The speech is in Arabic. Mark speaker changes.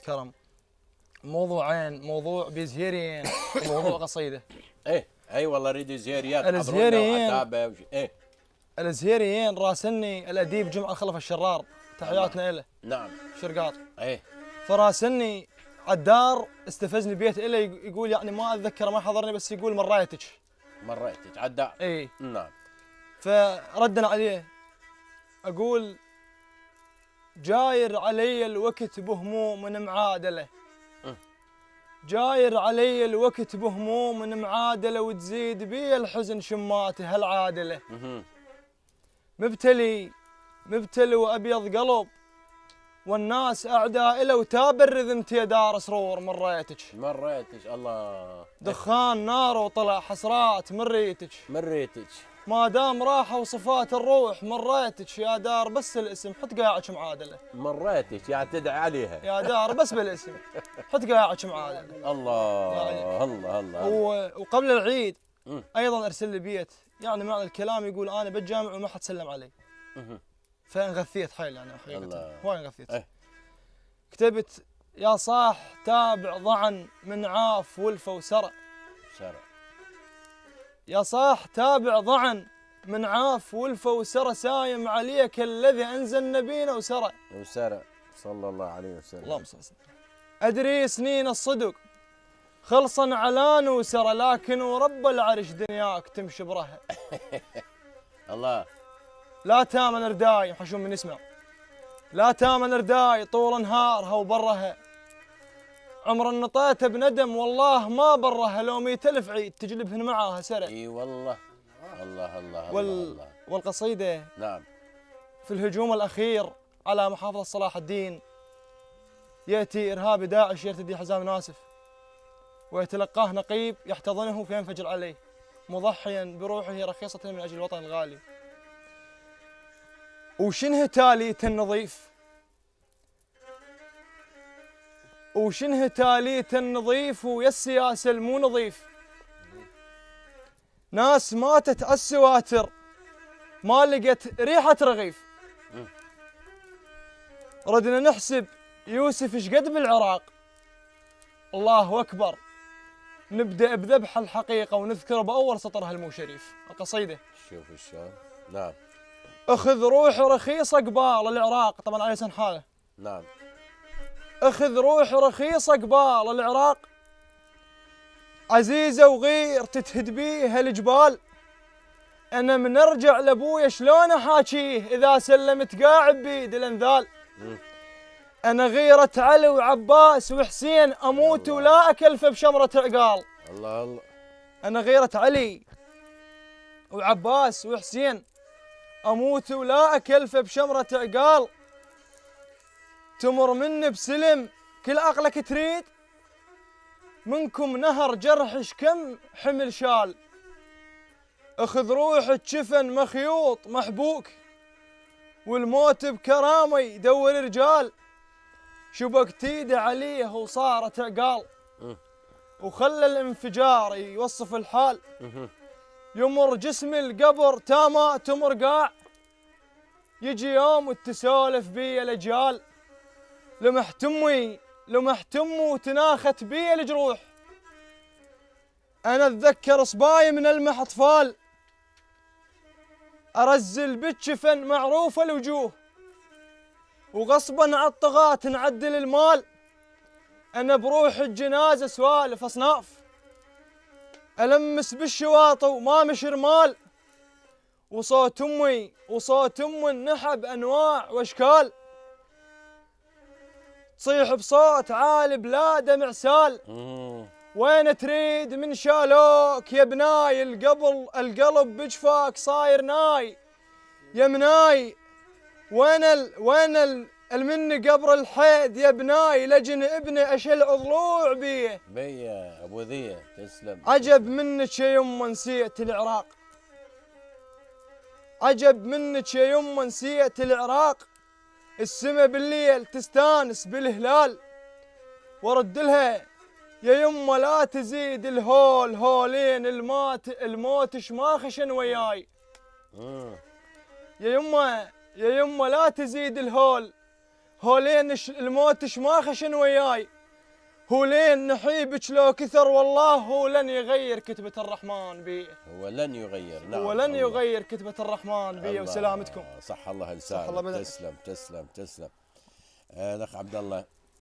Speaker 1: كرم. موضوعين، موضوع بيزهيريين وموضوع قصيده.
Speaker 2: اي والله اريد زهيريات.
Speaker 1: الزهيريين
Speaker 2: ايه
Speaker 1: الزهيريين راسلني الاديب جمعه خلف الشرار، تحياتنا له.
Speaker 2: نعم.
Speaker 1: شرقاط.
Speaker 2: ايه
Speaker 1: فراسلني عالدار، استفزني بيت له، يقول يعني ما اتذكر ما حضرني، بس يقول مريتك.
Speaker 2: مريتك عالدار.
Speaker 1: اي
Speaker 2: نعم.
Speaker 1: فردنا عليه اقول جاير علي الوقت بهموم معادله، جاير علي الوقت بهموم معادله، وتزيد بي الحزن شماته هالعادله. مبتلي وابيض قلب، والناس اعداء له، وتابر رذمت يا دار سرور. مريتك
Speaker 2: الله.
Speaker 1: دخان نار وطلع حسرات من
Speaker 2: ريتك
Speaker 1: ما دام راحه وصفات الروح. مريتك يا دار بس الاسم، حط قاعك معادله.
Speaker 2: مريتك يعني تدعي عليها
Speaker 1: يا دار بس بالاسم، حط قاعك معادله.
Speaker 2: الله.
Speaker 1: وقبل العيد ايضا ارسل لي بيت، يعني معنى الكلام يقول انا بالجامع وما حد سلم علي. فانغثيت حيل يعني حقيقه، وايد انغثيت. كتبت يا صاح تابع ضعن من عاف ولفه وسرى. يا صاح تابع ضعن من عاف ولفه وسرى، سايم عليك الذي انزل نبينا وسرى
Speaker 2: صلى الله عليه وسلم.
Speaker 1: اللهم صل وسلم. ادري سنين الصدق خلصا على نوسرى، لكن ورب العرش دنياك تمشي برها.
Speaker 2: الله.
Speaker 1: لا تامن رداي، حشوم من يسمع، لا تامن رداي طول نهارها وبرها، عمر نطيته بندم والله ما برها، لو 100,000 عيد تجلبهن معاها سرى.
Speaker 2: اي والله. الله.
Speaker 1: الله. والقصيده
Speaker 2: نعم.
Speaker 1: في الهجوم الاخير على محافظه صلاح الدين، ياتي ارهابي داعش يرتدي حزام ناسف، ويتلقاه نقيب يحتضنه فينفجر عليه، مضحيا بروحه رخيصه من اجل الوطن الغالي. وشنه تاليت النظيف، وشنه تاليت النظيف، ويا السياسه المو نظيف، ناس ماتت على السواتر ما لقت ريحه رغيف. ردنا نحسب يوسف ايش قد بالعراق، الله اكبر نبدا بذبح الحقيقه ونذكر باول سطرها المو شريف. القصيده
Speaker 2: شوف الشلون. نعم.
Speaker 1: اخذ روح رخيصه قبال العراق، طبعا على لسان حاله.
Speaker 2: نعم.
Speaker 1: اخذ روح رخيصه قبال العراق، عزيزه وغير تتهد بيه الجبال. انا من ارجع لابويا شلون احاكيه، اذا سلمت قاعد بيد الانذال. انا غيرة علي وعباس وحسين، اموت ولا اكلف بشمره عقال.
Speaker 2: الله.
Speaker 1: انا غيرة علي وعباس وحسين، اموت ولا اكلف بشمره عقال. تمر مني بسلم كل عقلك تريد، منكم نهر جرحش كم حمل شال. اخذ روحك جفن مخيوط محبوك، والموت بكرامه يدور رجال. شبكت ايده عليه وصارت عقال، وخلى الانفجار يوصف الحال. يمر جسم القبر تاما تمر قاع، يجي يوم وتسولف بي الاجيال. لمحت امي وتناخت بي الجروح، انا اتذكر صباي من المح اطفال، ارزل بالجفن معروف الوجوه، وغصبا على الطغاة نعدل المال. انا بروح الجنازه سوالف اصناف، المس بالشواطئ وما مش رمال. وصوت امي النحب انواع واشكال، تصيح بصوت عالي بلا دمع سال. وين تريد من شالوك يا بناي، القلب بجفاك صاير ناي يا مناي. وين المني قبر الحيد يا بناي، لجن ابني اشل ضلوع بيه.
Speaker 2: بيا ابو ذي تسلم.
Speaker 1: عجب منك يا يمه نسيت العراق، عجب منك يا يمه نسيت العراق. السما بالليل تستانس بالهلال، ورد لها يا يمه لا تزيد الهول هولين، الموت ما خشن وياي. يا يمه لا تزيد الهول هو لين الموت ما خشن وياي، هو لين نحيبك لو كثر والله هو لن يغير كتبة الرحمن بيه.
Speaker 2: هو لن يغير. نعم،
Speaker 1: هو لن يغير كتبة الرحمن بيه. وسلامتكم.
Speaker 2: صح الله لسانك. تسلم تسلم تسلم. الأخ عبد الله